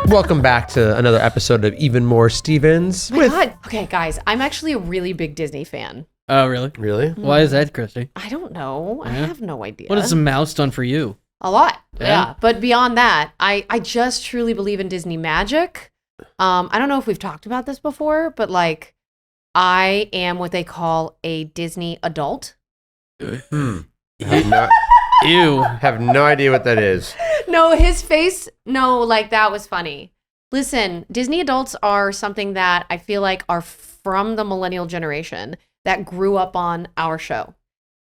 Welcome back to another episode of Even More Stevens. Oh my God. Okay, guys, I'm actually a really big Disney fan. Oh, really? Really? Why is that, Christy? I don't know. I Yeah. have no idea. What has the mouse done for you? A lot. Yeah? Yeah. But beyond that, I just truly believe in Disney magic. I don't know if we've talked about this before, but like I am what they call a Disney adult. Ew. Have no idea what that is. No, his face. No, like that was funny. Listen, Disney adults are something that I feel like are from the millennial generation that grew up on our show.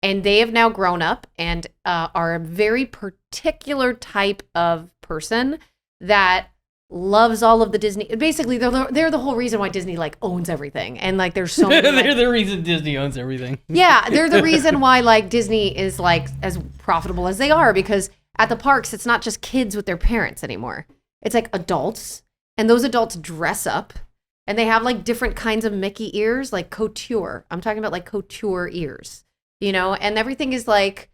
And they have now grown up and are a very particular type of person that loves all of the Disney. Basically, they're the whole reason why Disney like owns everything. And like there's so many. They're the reason Disney owns everything. Yeah, they're the reason why like Disney is like as profitable as they are, because at the parks it's not just kids with their parents anymore. It's like adults, and those adults dress up and they have like different kinds of Mickey ears, like couture. I'm talking about like couture ears, you know, and everything is like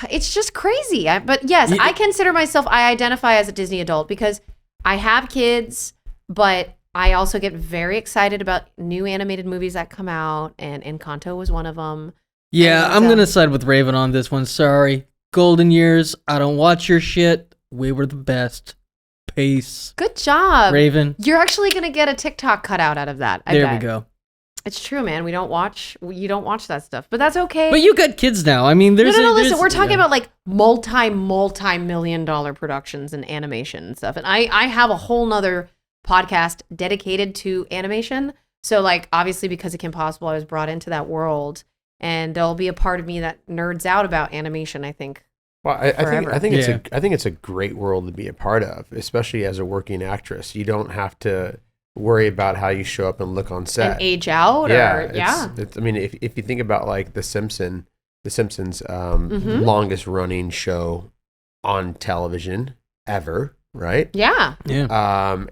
it's just crazy. But yes, I consider myself, I identify as a Disney adult because I have kids, but I also get very excited about new animated movies that come out, and Encanto was one of them. Yeah, And, I'm going to side with Raven on this one. Sorry. Golden years. I don't watch your shit. We were the best. Peace. Good job. Raven. You're actually going to get a TikTok cutout out of that. I There bet. we go. It's true, man. You don't watch that stuff, but that's okay. But you got kids now. I mean, there's No, listen, we're talking about like multi-million dollar productions and animation and stuff. And I have a whole nother podcast dedicated to animation. So like, obviously because of Kim Possible, I was brought into that world, and there'll be a part of me that nerds out about animation, I think. Well, I think it's a great world to be a part of, especially as a working actress. You don't have to worry about how you show up and look on set And age out. It's, I mean, if you think about like the Simpsons longest running show on television ever, right? Yeah.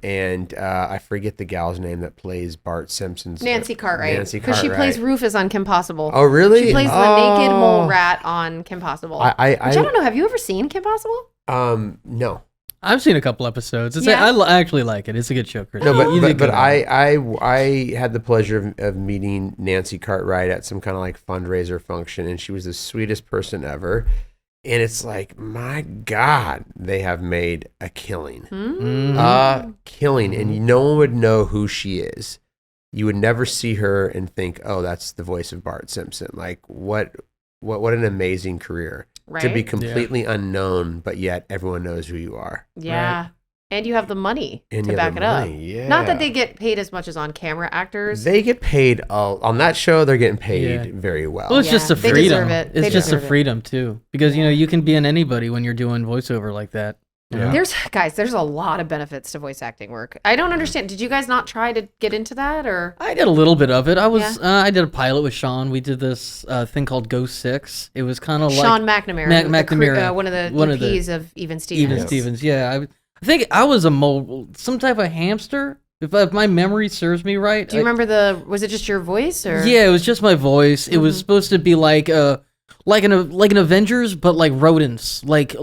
And I forget the gal's name that plays Bart Simpson's Nancy Cartwright. Nancy Because she plays Rufus on Kim Possible. Oh, really? She plays the naked mole rat on Kim Possible. I don't know. Have you ever seen Kim Possible? No. I've seen a couple episodes. Yeah. I actually like it. It's a good show, Chris. No, but good I had the pleasure of meeting Nancy Cartwright at some kind of like fundraiser function, and she was the sweetest person ever. And it's like, my God, they have made a killing. Mm-hmm. Killing. And no one would know who she is. You would never see her and think, oh, that's the voice of Bart Simpson. Like, what an amazing career. Right? To be completely unknown, but yet everyone knows who you are. Yeah. Right. And you have the money And to you have back the it money, up. yeah. Not that they get paid as much as on-camera actors. They get paid, on that show, they're getting paid very well. Well, it's just the they freedom. deserve it. It's They just the deserve it. freedom too, because you can be in anybody when you're doing voiceover like that. Yeah. There's a lot of benefits to voice acting work. I don't understand. Did you guys not try to get into that, or? I did a little bit of it. I did a pilot with Sean. We did this thing called Ghost 6. It was kind of like Sean McNamara, McNamara, one of the EPs of Even Stevens. Even Stevens. Yeah, I think I was a mole, some type of hamster. If my memory serves me right. Do you remember was it just your voice, or? Yeah, it was just my voice. It was supposed to be like an Avengers, but like rodents, like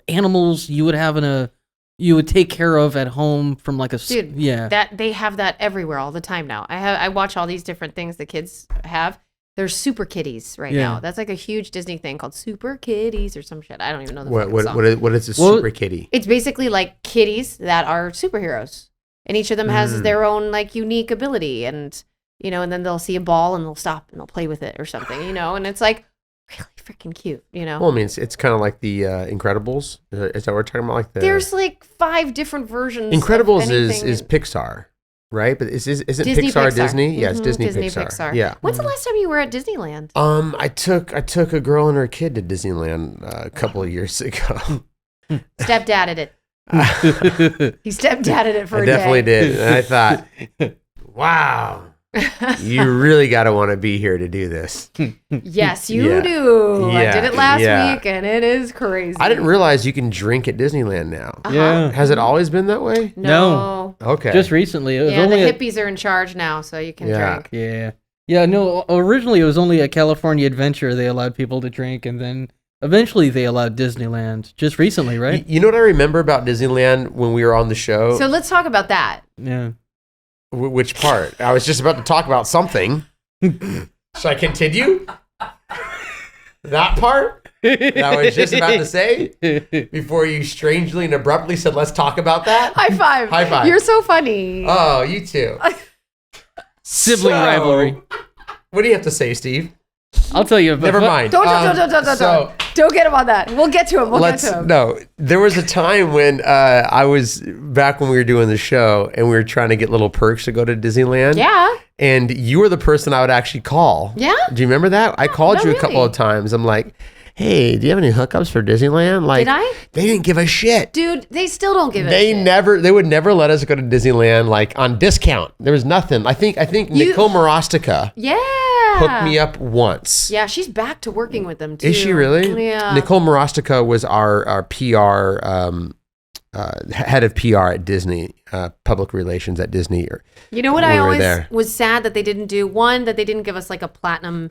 animals you would take care of at home from like a Dude, yeah. That they have that everywhere all the time now. I watch all these different things the kids have. There's super kitties right now. That's like a huge Disney thing called Super Kitties or some shit. I don't even know the fucking song. What is a super kitty? It's basically like kitties that are superheroes, and each of them has their own like unique ability, and and then they'll see a ball and they'll stop and they'll play with it or something, and it's like really freaking cute, Well, I mean, it's kind of like the Incredibles. Is that what we're talking about? Like there's like 5 different versions. Incredibles is Pixar, right? But isn't Pixar Disney? Yeah, it's Disney Pixar. Yeah. When's the last time you were at Disneyland? I took a girl and her kid to Disneyland a couple of years ago. Stepdadded it. He stepdadded it for a day. I definitely did. And I thought, wow. You really got to want to be here to do this. Yes, you do. Yeah. I did it last week, and it is crazy. I didn't realize you can drink at Disneyland now. Yeah. Has it always been that way? No. Okay. Just recently. It was Yeah, the only hippies are in charge now, so you can drink. Yeah. Yeah, no, originally it was only a California adventure they allowed people to drink, and then Eventually, they allowed Disneyland just recently, right? You know what I remember about Disneyland when we were on the show? So let's talk about that. Yeah. Which part? I was just about to talk about something. Should I continue? That part that I was just about to say before you strangely and abruptly said, let's talk about that? High five. High five. You're so funny. Oh, you too. Sibling rivalry. What do you have to say, Steve? I'll tell you. Never mind. Don't get him on that. We'll get to him. We'll get to him. No, there was a time when I was back when we were doing the show and we were trying to get little perks to go to Disneyland. Yeah. And you were the person I would actually call. Yeah. Do you remember that? I called no, you a really. couple of times. I'm like, hey, do you have any hookups for Disneyland? Like, Did I? They didn't give a shit. Dude, they still don't give a They shit. would never let us go to Disneyland like on discount. There was nothing. I think Nicole Morostica Yeah. hooked me up once. Yeah, she's back to working with them too. Is she really? Yeah. Nicole Morostica was our PR head of PR at Disney, public relations at Disney. You know what when I we were always there. was sad that they didn't do? One, that they didn't give us like a platinum,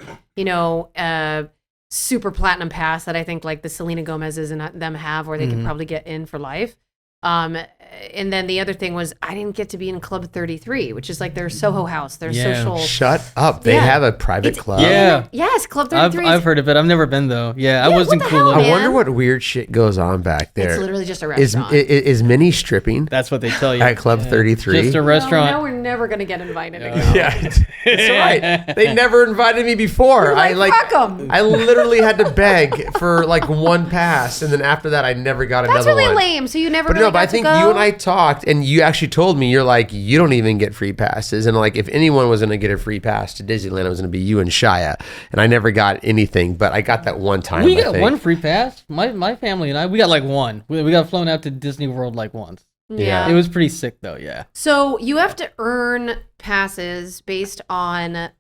super platinum pass that I think like the Selena Gomez's and them have, where they could probably get in for life. And then the other thing was I didn't get to be in Club 33, which is like their Soho house, their social. Shut up. They Yeah. have a private club. Yeah. Yes, Club I've 33. I've heard of it. I've never been though. Yeah, I Yeah, wasn't what the cool. hell, enough. I man? wonder what weird shit goes on back there. It's literally just a Is restaurant. is Minnie stripping That's what they tell you at Club 33? Just a No, restaurant. now we're never gonna get invited again. Yeah, that's right. They never invited me before. Fuck 'em. I literally had to beg for like one pass, and then after that, I never got That's another really one. lame. So you never But really no, but got I think to go? you and I talked, and you actually told me you're like you don't even get free passes, and like if anyone was going to get a free pass to Disneyland, it was going to be you and Shia, and I never got anything, but I got that one time. We I got think. one free pass. My family and I, we got like one. We got flown out to Disney World like once. Yeah. It was pretty sick though. Yeah. So you have to earn passes based on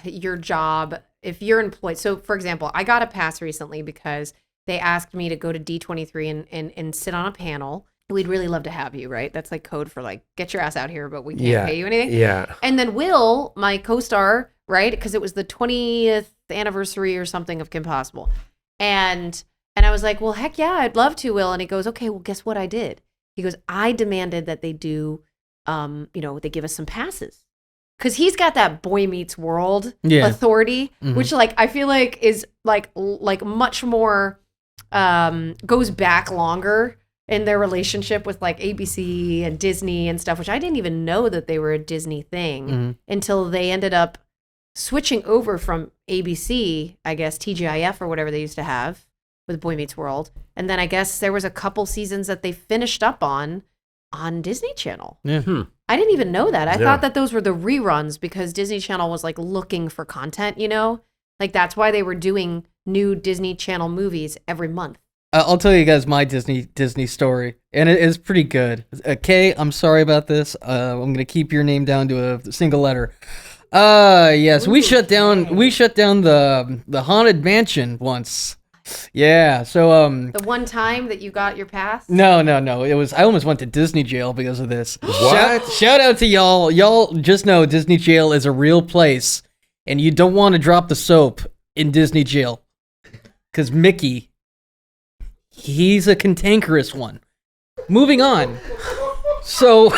your job if you're employed. So for example, I got a pass recently because they asked me to go to D23 and sit on a panel. We'd really love to have you, right? That's like code for like, get your ass out here, but we can't pay you anything. Yeah. And then Will, my co-star, right? Because it was the 20th anniversary or something of Kim Possible. And I was like, well, heck yeah, I'd love to, Will. And he goes, okay, well, guess what I did? He goes, I demanded that they do, they give us some passes. Because he's got that Boy Meets World authority, which like I feel like is like much more, goes back longer in their relationship with like ABC and Disney and stuff, which I didn't even know that they were a Disney thing until they ended up switching over from ABC, I guess, TGIF or whatever they used to have with Boy Meets World. And then I guess there was a couple seasons that they finished up on Disney Channel. Yeah. I didn't even know that. I Yeah. thought that those were the reruns because Disney Channel was like looking for content, Like that's why they were doing new Disney Channel movies every month. I'll tell you guys my Disney story, and it is pretty good. Kay, I'm sorry about this. I'm gonna keep your name down to a single letter. Yes, we shut down the Haunted Mansion once. Yeah, so The one time that you got your pass? no. It was I almost went to Disney jail because of this. What? Shout out to y'all. Y'all just know Disney jail is a real place, and you don't want to drop the soap in Disney jail, because Mickey. He's a cantankerous one. Moving on. So,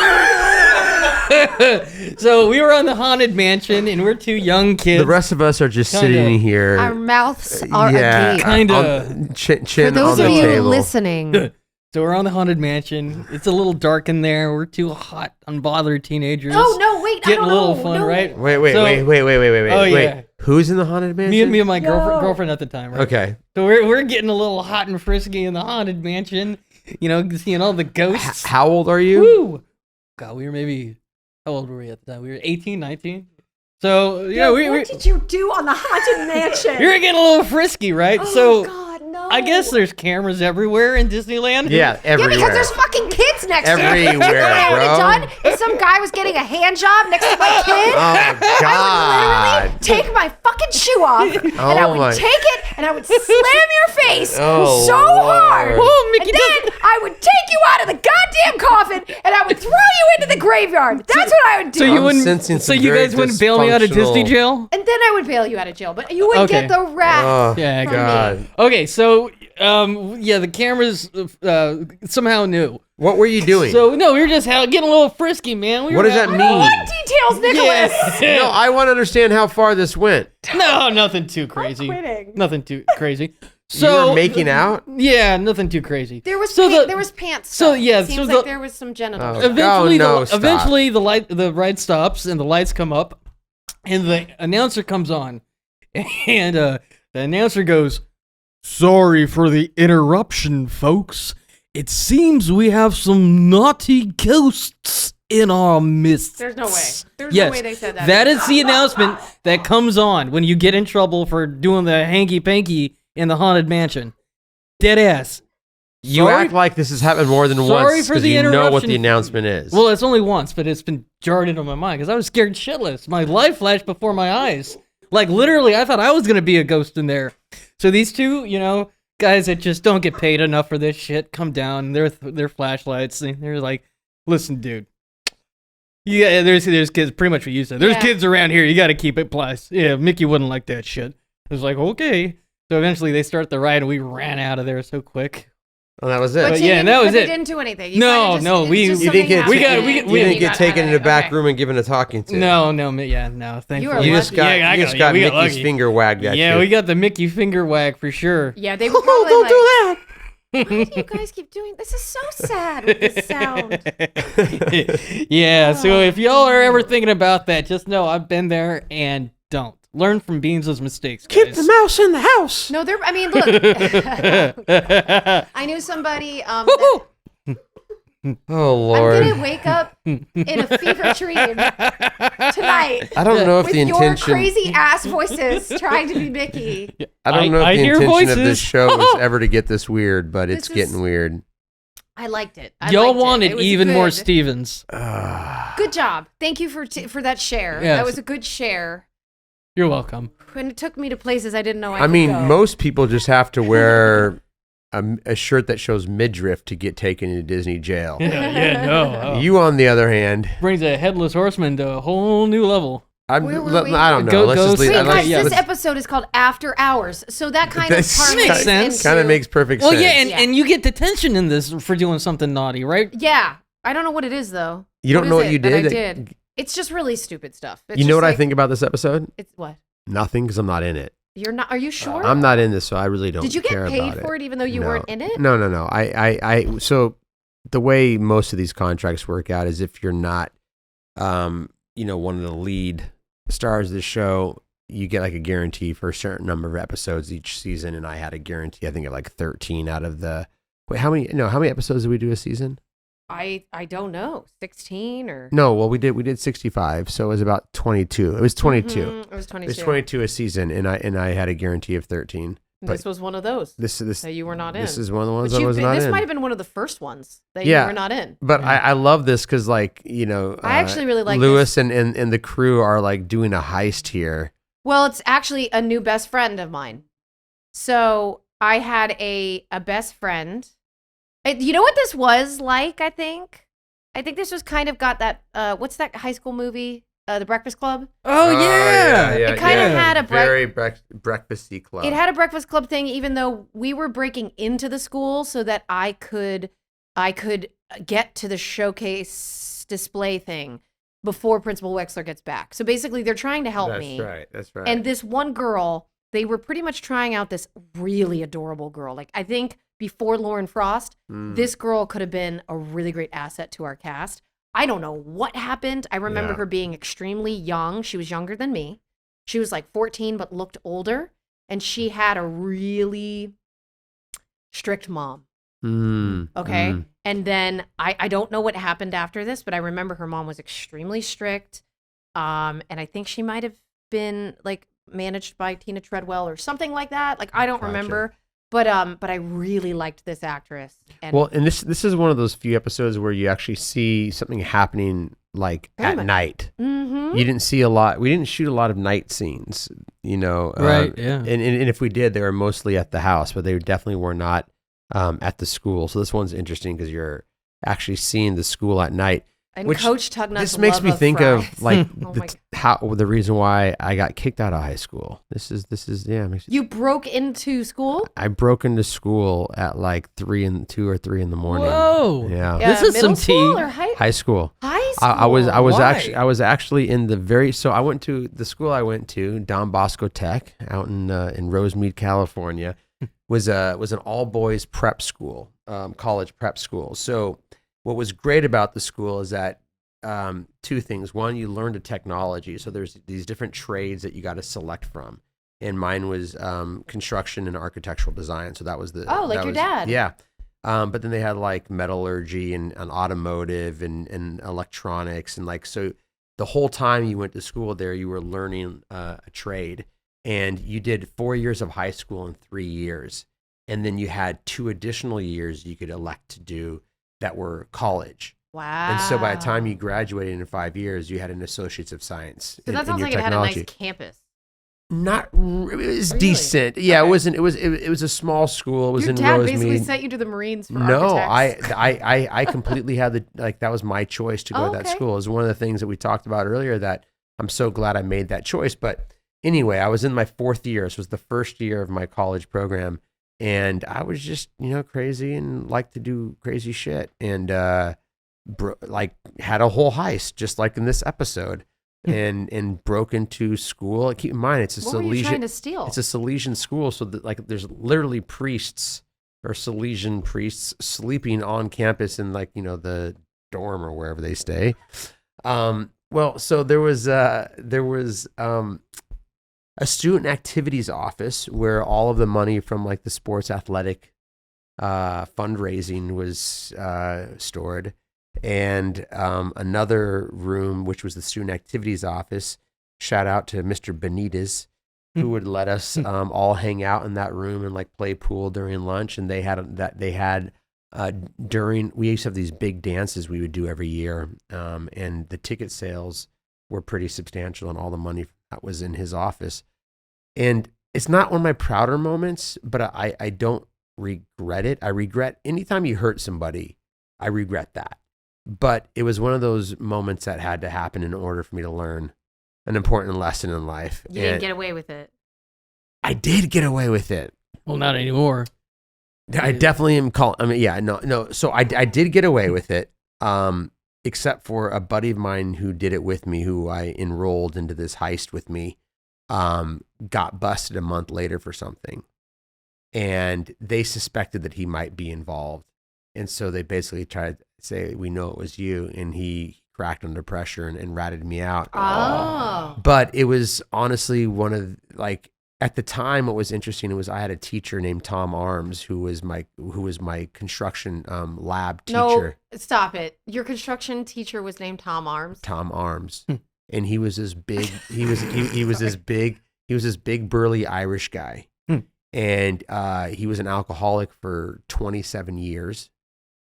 so we were on the Haunted Mansion, and we're two young kids. The rest of us are just Kinda. sitting here. Our mouths are agape. Kinda. Chin For those on of the you table. listening, So we're on the Haunted Mansion. It's a little dark in there. We're two hot, unbothered teenagers. oh no, wait, I Getting don't a little know. fun, No. right? Wait. Oh, yeah. Who's in the haunted mansion? Me and my girlfriend at the time, right? Okay. So we're getting a little hot and frisky in the Haunted Mansion. Seeing all the ghosts. How old are you? Woo! God, we were maybe, how old were we at the time? We were 18, 19? So, yeah, What did you do on the Haunted Mansion? we were getting a little frisky, right? Oh so, God, no. I guess there's cameras everywhere in Disneyland. Yeah, Yeah, everywhere. because there's fucking kids kids next to me. Everywhere, I would bro. have done if some guy was getting a hand job next to my kid. Oh, God. I would literally take my fucking shoe off and I would take it and I would slam your face so hard. Mickey, and then I would take you out of the goddamn coffin and I would throw you into the graveyard. That's what I would do. So you I'm sensing wouldn't. So some you very guys wouldn't bail me out of Disney dysfunctional- jail? And then I would bail you out of jail, but you wouldn't Okay. get the wrath. Oh, Yeah, from God. me. Okay, so the cameras somehow knew. What were you doing? So no, we were just getting a little frisky, man. What does that mean? What details, Nicholas? Yeah. No, I want to understand how far this went. No, nothing too crazy. quitting. Nothing too crazy. You So were making out? yeah, nothing too crazy. There was there was pants. so, stuff. yeah, It seems so like the- there was some genitals. Oh, Eventually, no, stop. the ride stops and the lights come up, and the announcer comes on, and the announcer goes, "Sorry for the interruption, folks. It seems we have some naughty ghosts in our midst." There's no way. There's Yes, no way they said that. that is the announcement that comes on when you get in trouble for doing the hanky-panky in the Haunted Mansion. Dead ass. You Sorry- act like this has happened more than Sorry once for because the you know what interruption. the announcement is. Well, it's only once, but it's been jarred into my mind because I was scared shitless. My life flashed before my eyes. Like, literally, I thought I was going to be a ghost in there. So these two, guys that just don't get paid enough for this shit come down. Their flashlights. They're like, "Listen, dude. Yeah, there's kids, pretty much what you said. There's Yeah. kids around here. You got to keep it plus." Yeah, Mickey wouldn't like that shit. I was like, okay. So eventually they start the ride and we ran out of there so quick. well, that was But it. you yeah, didn't- that was but they it. didn't do anything. You No, kinda no, just- we- it's just you didn't get something we got- happened we- and we You you didn't get got taken out in of the it. back Okay. room and given a talking to. No, thankfully. You were You lucky. just got, Yeah, I you just got- got yeah, we got Mickey's lucky. finger wagged at Yeah, you. we got the Mickey finger wag for sure. Yeah, they were probably Don't like, do that. why do you guys keep doing this? Is so sad with this sound. Yeah, so if y'all are ever thinking about that, just know I've been there and don't. Learn from Beans' mistakes, guys. Keep the mouse in the house. No, I mean, look. I knew somebody that Oh, I'm Lord. gonna wake up in a fever dream tonight I don't know if with the your intention. crazy ass voices trying to be Mickey. I don't know I if the hear intention of this voices. show was ever to get this weird, but it's This is- getting weird. I liked it. Y'all liked it. wanted It was even more good. Stevens. Good job. Thank you for that share. Yes. That was a good share. You're welcome. And it took me to places I didn't know I I could mean, go. most people just have to wear a shirt that shows midriff to get taken into Disney jail. Yeah, no. Oh. You, on the other hand, Brings a headless horseman to a whole new level. I Where were we? don't know. Go- Let's just go leave. Wait, I guys, yeah, this let's- episode is called After Hours, so that kind of This parlays makes sense. Kind of into- makes perfect Well, sense. yeah, Yeah. and you get detention in this for doing something naughty, right? Yeah, I don't know what it is though. You don't know is what you it that did? I did. It's just really stupid stuff. It's You know just what I like- think about this episode? It's what? Nothing, because I'm not in it. You're not? Are you sure? I'm not in this, so I really don't Did you care get paid about for it even though you No. weren't in it? No. So the way most of these contracts work out is if you're not, one of the lead stars of the show, you get like a guarantee for a certain number of episodes each season. And I had a guarantee, I think, of like 13 out of the. Wait, how many episodes did we do a season? I don't know. 16 or No, well, we did 65, so it was about 22. It was 22. Mhm, it was 22. It's 22 a season, and I had a guarantee of 13. This was one of those This that you were not in. This is one of the ones But I was not this in. might have been one of the first ones that Yeah. you were not in. But Yeah. I love this because, like, I actually really like Lewis and the crew are like doing a heist here. Well, it's actually a new best friend of mine. So I had a best friend. You know what this was like, I think this was kind of got that, what's that high school movie? The Breakfast Club? Oh, yeah. It kinda had a very breakfasty club. It had a Breakfast Club thing, even though we were breaking into the school so that I could get to the showcase display thing before Principal Wexler gets back. So basically, they're trying to help me. That's right. And this one girl, they were pretty much trying out this really adorable girl. Like, I think before Lauren Frost, this girl could have been a really great asset to our cast. I don't know what happened. I remember Yeah. her being extremely young. She was younger than me. She was like 14, but looked older. And she had a really strict mom. Okay. And then I don't know what happened after this, but I remember her mom was extremely strict. And I think she might have been like managed by Tina Treadwell or something like that. Like, I don't Gotcha. remember. But I really liked this actress. And Well, and this is one of those few episodes where you actually see something happening like Very at much. night. Mhm. You didn't see a lot. We didn't shoot a lot of night scenes, you know. Right, yeah. And if we did, they were mostly at the house, but they definitely were not at the school. So this one's interesting because you're actually seeing the school at night. And which Coach Tugnut's This makes love me of think fries. of like Oh my the reason why I got kicked out of high school. This is yeah. Makes You broke into school? I broke into school at like 2 or 3 in the morning. Whoa. Yeah. This is middle some school tea. or High school. high school? I was Why? actually in the so I went to the school I went to, Don Bosco Tech, out in Rosemead, California, was an all boys prep school, college prep school. So what was great about the school is that 2 things. One, you learned a technology. So there's these different trades that you got to select from. And mine was construction and architectural design. So that was the Oh, like your dad. Yeah. But then they had like metallurgy and automotive and electronics. And like, so the whole time you went to school there, you were learning a trade. And you did 4 years of high school in 3 years. And then you had 2 additional years you could elect to do that were college. Wow. And so by the time you graduated in 5 years, you had an Associates of Science. So that in sounds your like it had a technology. nice campus. It was Really? decent. Yeah, Okay. it wasn't. It was a small school. It was Your in dad Rosemead. basically sent you to the Marines for No, architects. I completely had that was my choice to go Oh, to that okay. school. It was one of the things that we talked about earlier that I'm so glad I made that choice. But anyway, I was in my 4th year. So it was the first year of my college program. And I was just, crazy and liked to do crazy shit. And had a whole heist, just like in this episode. And broke into school. Keep in mind, it's a What were you trying Salesian. to steal? It's a Salesian school, so that there's literally priests or Salesian priests sleeping on campus in the dorm or wherever they stay. Well, so there was a student activities office where all of the money from like the sports athletic fundraising was stored. And another room, which was the student activities office. Shout out to Mr. Benitez, who would let us all hang out in that room and like play pool during lunch. And we used to have these big dances we would do every year, and the ticket sales were pretty substantial, and all the money that was in his office. And it's not one of my prouder moments, but I don't regret it. I regret anytime you hurt somebody. I regret that. But it was one of those moments that had to happen in order for me to learn an important lesson in life. You didn't get away with it. I did get away with it. Well, not anymore. I definitely am no. So I did get away with it, except for a buddy of mine who did it with me, who I enrolled into this heist with me, got busted a month later for something. And they suspected that he might be involved. And so they basically tried to say, we know it was you. And he cracked under pressure and ratted me out. Oh. But it was honestly one of at the time, what was interesting was I had a teacher named Tom Arms, who was my construction lab teacher. No, stop it. Your construction teacher was named Tom Arms. Tom Arms. And he was this big, he was this big burly Irish guy. And he was an alcoholic for 27 years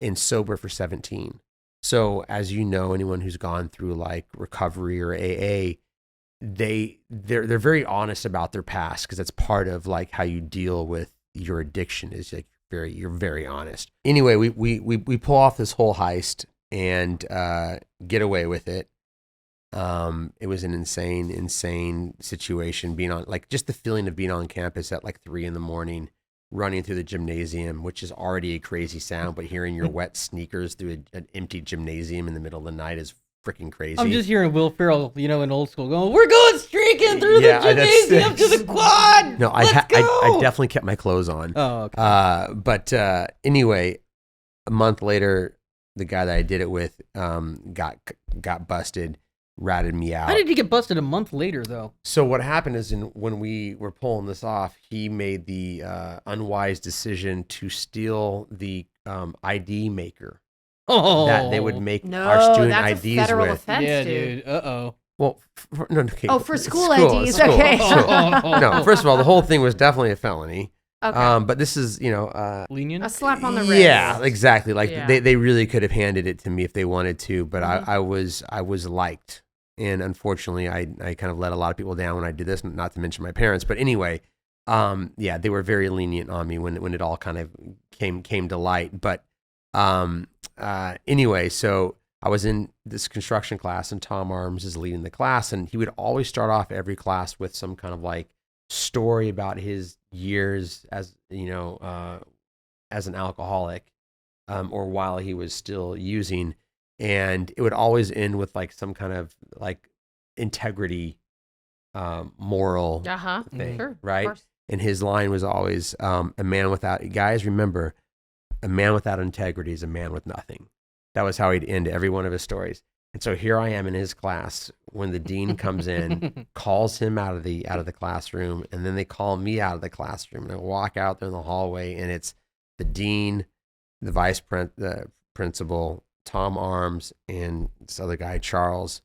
and sober for 17. So as you know, anyone who's gone through like recovery or AA, they're very honest about their past, because that's part of like how you deal with your addiction, is like you're very honest. Anyway, we pull off this whole heist and get away with it. It was an insane situation, being on just the feeling of being on campus at like 3 a.m, running through the gymnasium, which is already a crazy sound, but hearing your wet sneakers through an empty gymnasium in the middle of the night is freaking crazy. I'm just hearing Will Ferrell, in old school, going, "We're going streaking through the gymnasium to the quad. No, I definitely kept my clothes on. Oh, okay. But anyway, a month later, the guy that I did it with got busted, ratted me out. How did you get busted a month later, though? So what happened is, when we were pulling this off, he made the unwise decision to steal the ID maker Oh, that they would make No, our student that's IDs a federal with. offense, yeah, dude. dude. Uh-oh. Well, no, okay. Oh, for school IDs, School. okay. No, first of all, the whole thing was definitely a felony. Okay. But this is, Lenient. A slap on the wrist. yeah, exactly. Like Yeah. they really could have handed it to me if they wanted to, but Mhm. I was liked, and unfortunately, I kind of let a lot of people down when I did this. Not to mention my parents, but anyway, yeah, they were very lenient on me when it all kind of came to light. But anyway, so I was in this construction class, and Tom Arms is leading the class, and he would always start off every class with some kind of like story about his years as as an alcoholic, or while he was still using, and it would always end with like some kind of like integrity, moral thing, Sure. right? Of course. And his line was always, a man without, guys, remember, a man without integrity is a man with nothing. That was how he'd end every one of his stories. And so here I am in his class when the dean comes in, calls him out of the classroom, and then they call me out of the classroom. And I walk out there in the hallway, and it's the dean, the the principal, Tom Arms, and this other guy, Charles.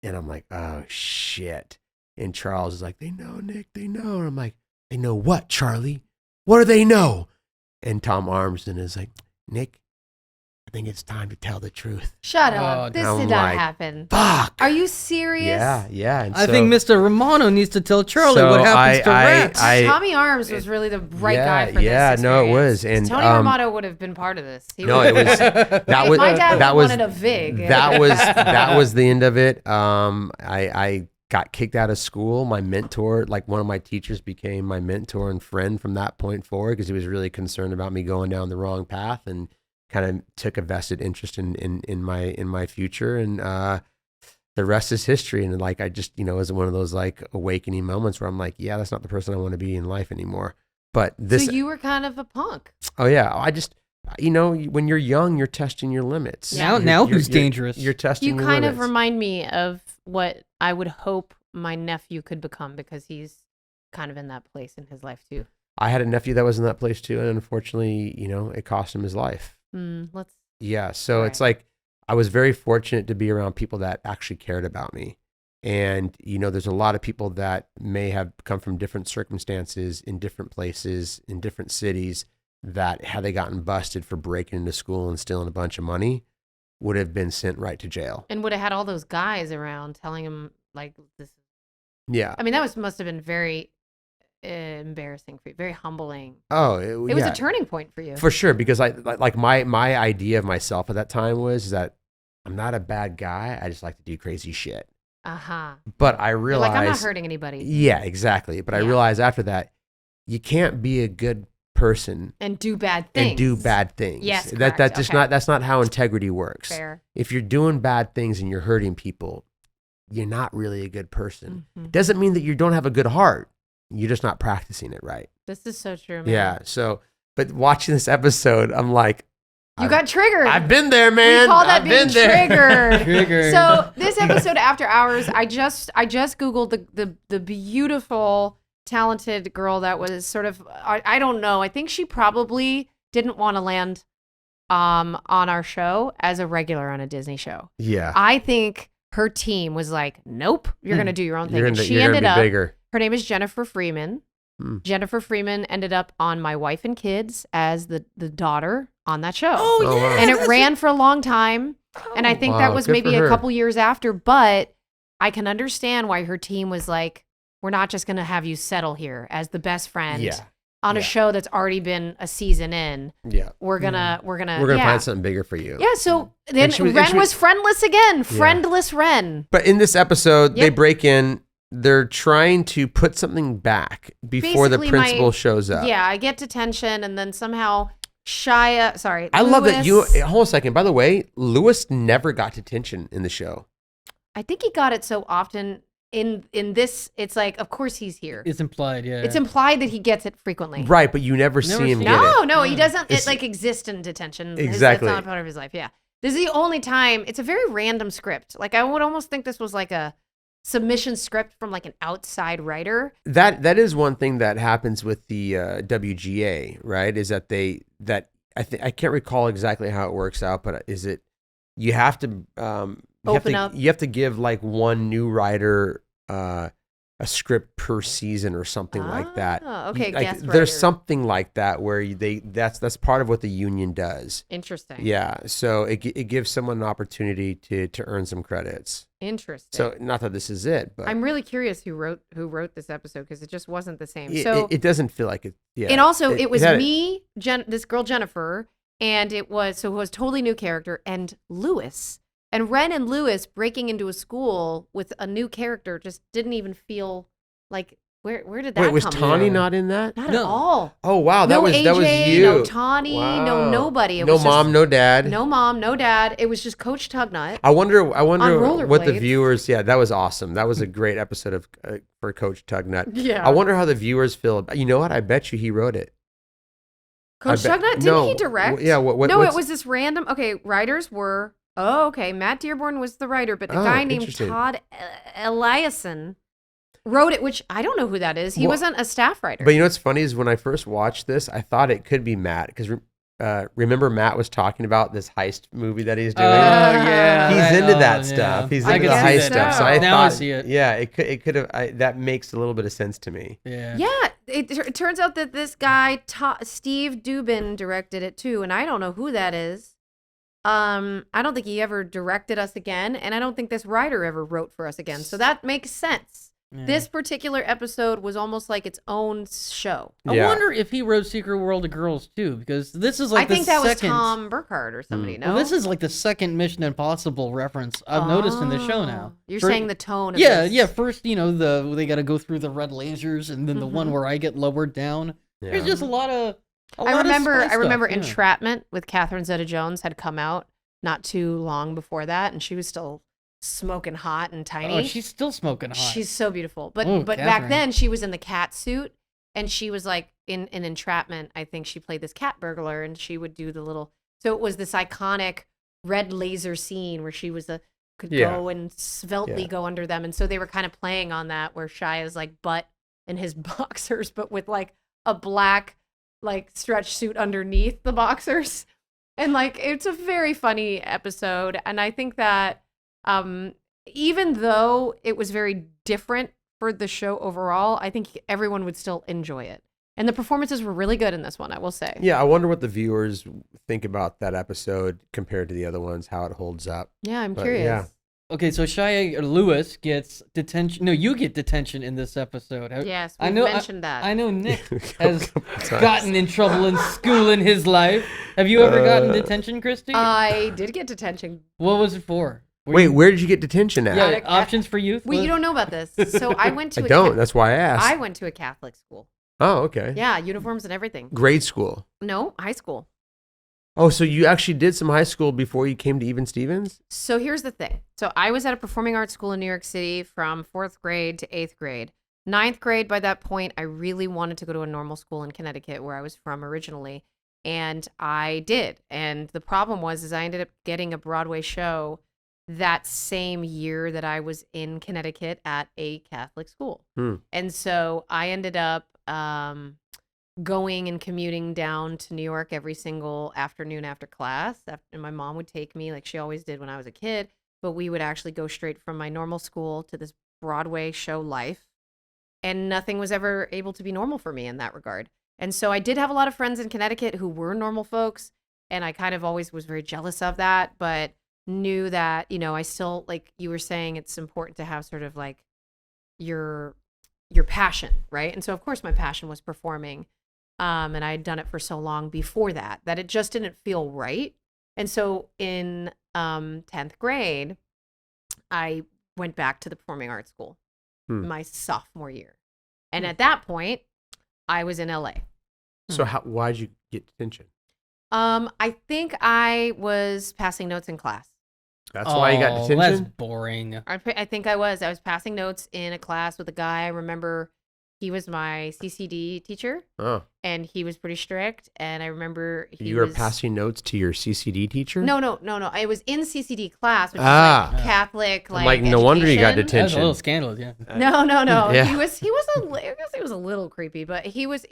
And I'm like, oh, shit. And Charles is like, they know, Nick, they know. And I'm like, they know what, Charlie? What do they know? And Tom Armston is like, Nick, I think it's time to tell the truth. Shut Oh, up. This I'm did not like, happen. Fuck. Are you serious? Yeah. And I so- think Mr. Romano needs to tell Charlie So what happens to rats. Tommy Arms was really the right guy for this. Yeah, no, it experience. was. And Tony Romano would have been part of this. He no, would- it was that If was my dad that was wanted a VIG. that was the end of it. I got kicked out of school. My mentor, like one of my teachers, became my mentor and friend from that point forward because he was really concerned about me going down the wrong path and kind of took a vested interest in my future. And the rest is history. And like I just it was one of those like awakening moments where I'm like, yeah, that's not the person I want to be in life anymore. But this, So you were kind of a punk. oh yeah, I just. When you're young, you're testing your limits. Yeah. Now who's dangerous? You're testing You your kind limits. of remind me of what I would hope my nephew could become because he's kind of in that place in his life too. I had a nephew that was in that place too, and unfortunately, it cost him his life. Let's. Yeah, so it's Right. like I was very fortunate to be around people that actually cared about me. And there's a lot of people that may have come from different circumstances in different places, in different cities, that had they gotten busted for breaking into school and stealing a bunch of money, would have been sent right to jail. And would have had all those guys around telling him like this. Yeah. I mean, that must have been very embarrassing for you, very humbling. Oh, It was yeah, a turning point for you. for sure. Because my idea of myself at that time was that I'm not a bad guy. I just like to do crazy shit. Uh-huh. But I You're realized, like, I'm not hurting anybody. yeah, exactly. But I Yeah. realized after that, you can't be a good person And do bad things. and do bad things. Yes, that's correct. just Okay. that's not how integrity works. Fair. If you're doing bad things and you're hurting people, you're not really a good person. Mhm. Doesn't mean that you don't have a good heart. You're just not practicing it right. This is so true, man. Yeah. So, but watching this episode, I'm like, You got triggered. I've been there, man. We call that I've being been there. triggered. Triggered. So this episode, After Hours, I just Googled the beautiful, talented girl that was sort of, I don't know. I think she probably didn't want to land on our show as a regular on a Disney show. Yeah. I think her team was like, nope, you're going to do your own thing. You're And gonna, she you're gonna ended be up, bigger. her name is Jennifer Freeman. Hmm. Jennifer Freeman ended up on My Wife and Kids as the daughter on that show. Oh, Oh, yeah. wow. And it ran for a long time. And I think that Wow, was good maybe for a her. couple years after, but I can understand why her team was like, we're not just going to have you settle here as the best friend Yeah. on a Yeah. show that's already been a season in. Yeah. We're going to We're gonna yeah. find something bigger for you. Yeah, so then she was- and Ren she was, was- friendless again. Friendless Ren. But in this episode, they Yep. break in. They're trying to put something back before Basically, the principal shows up. Yeah, I get detention and then somehow Shia, I love that you. Lewis- Hold on a second. By the way, Lewis never got detention in the show. I think he got it so often in this, it's like, of course he's here. It's implied, yeah. It's implied that he gets it frequently. Right, but you never see him see get No, it. no, he doesn't. It's- It like exist in detention. Exactly. It's not part of his life. Yeah, this is the only time. It's a very random script. Like I would almost think this was like a submission script from like an outside writer. That is one thing that happens with the WGA, right? Is that I can't recall exactly how it works out, but is it you have to Open up. You have to give like one new writer a script per season or something like that. Okay, Like, guest there's writer. something like that where that's part of what the union does. Interesting. Yeah, so it gives someone an opportunity to earn some credits. Interesting. So not that this is it, but I'm really curious who wrote this episode because it just wasn't the same. it, So it doesn't feel like it. Yeah, and also it was had me, this girl Jennifer, and it was totally new character and Lewis. And Ren and Lewis breaking into a school with a new character just didn't even feel like where did that Wait, was come Tawny from? not in that? Not No. at all. Oh wow, No that was AJ, you. no Tawny, Wow. no nobody. It no was mom, just, no dad. no mom, no dad. It was just Coach Tugnut. I wonder what the rollerblades. viewers. Yeah, that was awesome. That was a great episode of for Coach Tugnut. Yeah. I wonder how the viewers feel. You know what? I bet you he wrote it. Coach I bet- Tugnut, didn't no, he direct? yeah. What? No, what's- it was this random. Okay, writers were. Oh, okay. Matt Dearborn was the writer, but the Oh, guy named interesting. Todd Eliason wrote it, which I don't know who that is. He Well, wasn't a staff writer. But you know what's funny is when I first watched this, I thought it could be Matt because remember Matt was talking about this heist movie that he's Oh doing. yeah, He's into that yeah. stuff. He's I into can the see heist that stuff. So I now I thought, see it. yeah, it could have. That makes a little bit of sense to me. Yeah. yeah, it turns out that this guy Steve Dubin directed it too, and I don't know who that is. I don't think he ever directed us again, and I don't think this writer ever wrote for us again. So that makes sense. Yeah. This particular episode was almost like its own show. I Yeah. wonder if he wrote Secret World of Girls too, because this is like I think the that second. was Tom Burkhardt or somebody. No, Well, this is like the second Mission Impossible reference I've noticed in the show now. Oh, You're For- saying the tone of Yeah, this. yeah. First, they got to go through the red lasers, and then the one where I get lowered down. Yeah. There's just a lot of. I remember Yeah. Entrapment with Catherine Zeta-Jones had come out not too long before that, and she was still smoking hot and tiny. Oh, she's still smoking hot. She's so beautiful. But Oh, back Catherine. then she was in the cat suit, and she was like in Entrapment. I think she played this cat burglar, and she would do the little. So it was this iconic red laser scene where she could Yeah. go and sveltely Yeah. go under them, and so they were kind of playing on that where Shia's like butt in his boxers, but with like a black like stretch suit underneath the boxers. And like it's a very funny episode, and I think that even though it was very different for the show overall, I think everyone would still enjoy it. And the performances were really good in this one, I will say. Yeah, I wonder what the viewers think about that episode compared to the other ones, how it holds up. Yeah, I'm But, curious. yeah. Okay, so Shia Lewis gets detention. No, you get detention in this episode. Yes, I we know- mentioned that. I know Nick A has couple times. gotten in trouble in school in his life. Have you ever gotten detention, Christy? I did get detention. What was it for? Were Wait, you- where did you get detention at? yeah, At a- options for youth. Well, you What- don't know about this. So I went to I don't. That's why I I asked. went to a Catholic school. Oh, okay. Yeah, uniforms and everything. Grade school. No, high school. Oh, so you actually did some high school before you came to Even Stevens? So here's the thing. So I was at a performing arts school in New York City from 4th grade to 8th grade. 9th grade, by that point, I really wanted to go to a normal school in Connecticut where I was from originally. And I did. And the problem was I ended up getting a Broadway show that same year that I was in Connecticut at a Catholic school. And so I ended up going and commuting down to New York every single afternoon after class. And my mom would take me like she always did when I was a kid. But we would actually go straight from my normal school to this Broadway show life. And nothing was ever able to be normal for me in that regard. And so I did have a lot of friends in Connecticut who were normal folks. And I kind of always was very jealous of that, but knew that, I still, like you were saying, it's important to have sort of like your passion, right? And so, of course, my passion was performing. And I had done it for so long before that it just didn't feel right. And so in 10th grade, I went back to the performing arts school my sophomore year. And at that point, I was in LA. So why'd you get detention? I think I was passing notes in class. That's why you got That's detention? boring. I think I was passing notes in a class with a guy. I remember he was my CCD teacher, Oh, and he was pretty strict. And I remember you were passing notes to your CCD teacher? No. I was in CCD class, which is Ah. like Catholic, I'm like like, no wonder you got education. That's a detention. little scandalous, yeah. No. Yeah. He was I guess he was a little creepy, but he was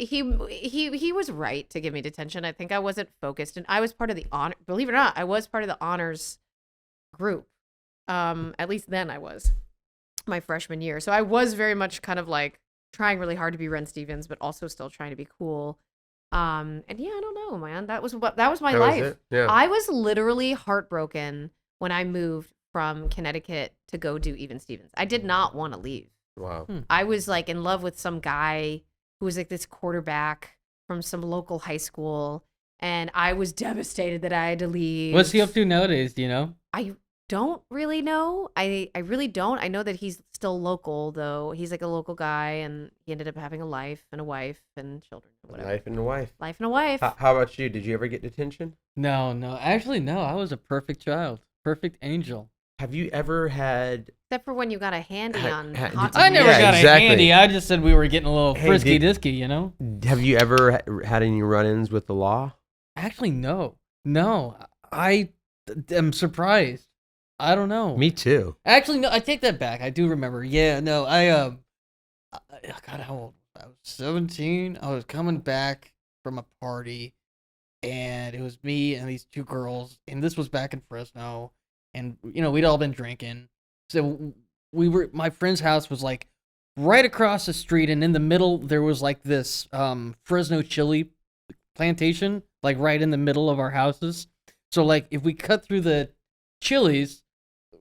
right to give me detention. I think I wasn't focused, and I was part of the honor. Believe it or not, I was part of the honors group. At least then I was. my freshman year. So I was very much kind of like trying really hard to be Ren Stevens, but also still trying to be cool. And yeah, I don't know, man. That was my That was life. it? Yeah. I was literally heartbroken when I moved from Connecticut to go do Even Stevens. I did not want to leave. Wow. I was like in love with some guy who was like this quarterback from some local high school, and I was devastated that I had to leave. What's he up to nowadays? Do you know? I don't really know. I really don't. I know that he's still local, though. He's like a local guy, and he ended up having a life and a wife and children. Whatever. Life and a wife. Life and a wife. How about you? Did you ever get detention? No. Actually, no. I was a perfect child. Perfect angel. Have you ever had... Except for when you got a handy on did hot you- I never Yeah, got exactly. a handy. I just said we were getting a little Hey, frisky disky, you know? Have you ever had any run-ins with the law? Actually, no. I am surprised. I don't know. Me too. Actually, no. I take that back. I do remember. Yeah, no. God, how old? I was 17. I was coming back from a party, and it was me and these two girls, and this was back in Fresno, and we'd all been drinking. So my friend's house was like right across the street, and in the middle there was like this Fresno chili plantation, like right in the middle of our houses. So like if we cut through the chilies,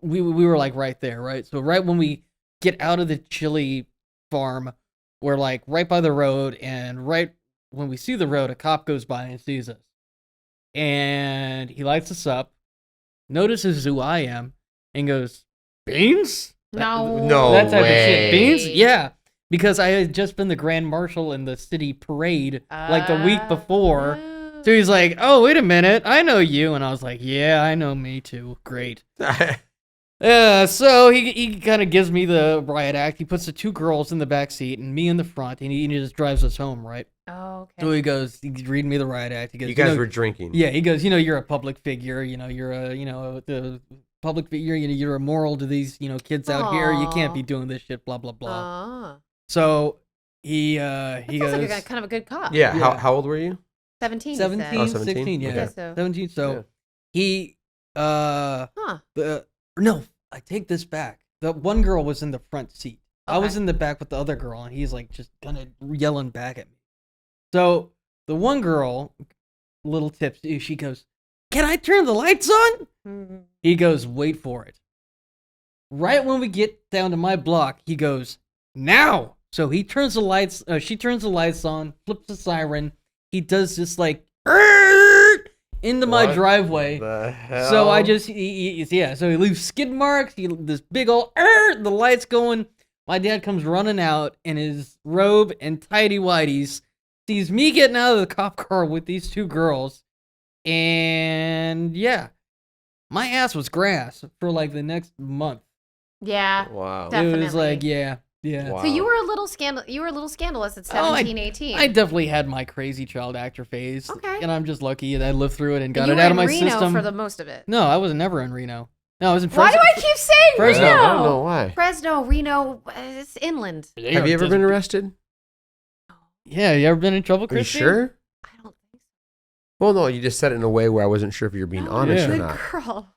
we were like right there, right? So right when we get out of the chili farm, we're like right by the road, and right when we see the road, a cop goes by and sees us. And he lights us up, notices who I am, and goes, "Beans?" No That type way. of shit. Beans? Yeah. Because I had just been the grand marshal in the city parade like the week before. So he's like, "Oh, wait a minute. I know you." And I was like, "Yeah, I know me too. Great." So he kind of gives me the riot act. He puts the two girls in the back seat and me in the front, and he just drives us home, right? Oh, okay. So he's reading me the riot act. He goes, You guys were drinking. Yeah, he goes, you're a public figure. You're the public figure. You're a moral to these, kids out here. You can't be doing this shit. Blah blah blah. So he That goes, sounds like kind of a good cop. Yeah. Yeah. How old were you? 17. 17, Oh, 17? 16, yeah, Okay. So. 17. So Yeah. he Huh. no, I take this back. The one girl was in the front seat. I was Okay. in the back with the other girl, and he's like just kind of yelling back at me. So the one girl, little tipsy, she goes, "Can I turn the lights on?" Mhm. He goes, "Wait for it." Right when we get down to my block, he goes, "Now." So he turns the lights. She turns the lights on, flips the siren. He does this like into my What driveway. The hell? So I just, so he leaves skid marks, this big old, the lights going. My dad comes running out in his robe and tighty whities, sees me getting out of the cop car with these two girls, and yeah, my ass was grass for like the next month. Yeah. Wow. It Definitely. was like, yeah. Wow. So you were a little scandalous at 17, 18. I definitely had my crazy child actor phase. Okay. And I'm just lucky that I lived through it and got you it were out in of my Reno system. for the most of it. No, I was never in Reno. No, I was in Why Fresno. do I keep saying Fresno. Reno? I don't know why. Fresno, Reno, it's inland. Have you ever been arrested? Yeah, you ever been in trouble, Are you Christy? sure? I don't think Well, no, you just said it in a way where I wasn't sure if you were being so. honest Yeah. or Good not. girl.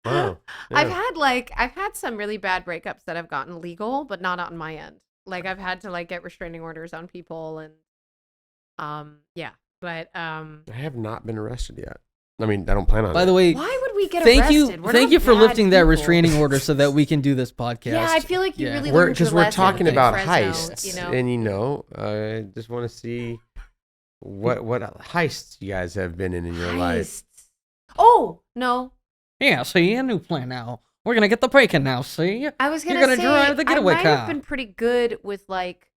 Wow. I've Yeah. had some really bad breakups that have gotten legal, but not on my end. Like I've had to like get restraining orders on people and yeah. But I have not been arrested yet. I mean, I don't plan on By it. the way, why would we get thank arrested? you, We're thank not you for bad lifting that people. restraining order so that we can do this podcast. Yeah, I feel like you Yeah. really we're learned your because we're lesson talking in about Fresno, heists, you know? and I just want to see what heists you guys have been in your life. Heists. Oh no, Yeah, see, a new plan now. We're gonna get the break-in now. See, I was You're gonna gonna say drive the getaway I might car. have been pretty good with like.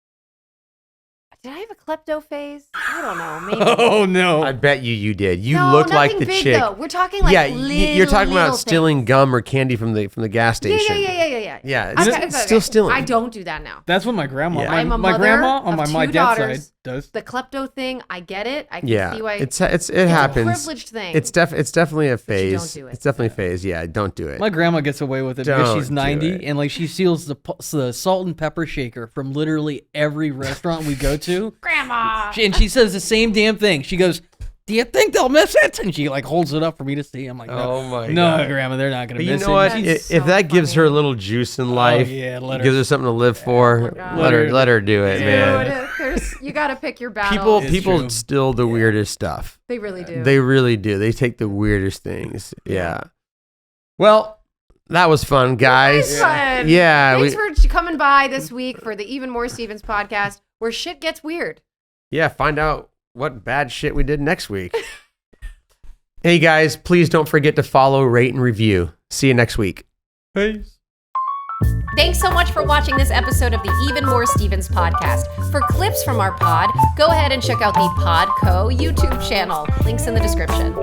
Did I have a klepto phase? I don't know. Maybe. oh no! I bet you did. You no, look like nothing the big, chick. Though. We're talking like Yeah, little, you're talking little about stealing gum or candy from the gas things. station. Yeah. Yeah, Okay, it's still stealing. I don't do that now. That's what my grandma. Yeah. My, I'm a my mother grandma on of my two dad's daughters. side does. The klepto thing, I get it. I can Yeah, see why it it's happens. a privileged thing. It's definitely a you phase. don't do it. It's definitely a phase. Yeah, don't do it. My grandma gets away with it because Don't she's do 90 it. and like she steals the salt and pepper shaker from literally every restaurant we go to. grandma. And she says the same damn thing. She goes, do you think they'll miss it? And she like holds it up for me to see. I'm like, Oh my no, God. Grandma, they're not gonna But miss you know what? it. That's If so that gives her a funny. little juice in life, yeah, let her- gives her something to live for, God. let her do it, Dude, man. you got to pick your battles. People true. steal the weirdest stuff. They really do. They really do. They take the weirdest things. Yeah. Well, that was fun, guys. It's fun. Yeah. Thanks for coming by this week for the Even More Stevens podcast, where shit gets weird. Yeah, find out what bad shit we did next week. Hey, guys, please don't forget to follow, rate, and review. See you next week. Peace. Thanks so much for watching this episode of the Even More Stevens podcast. For clips from our pod, go ahead and check out the Podco YouTube channel. Links in the description.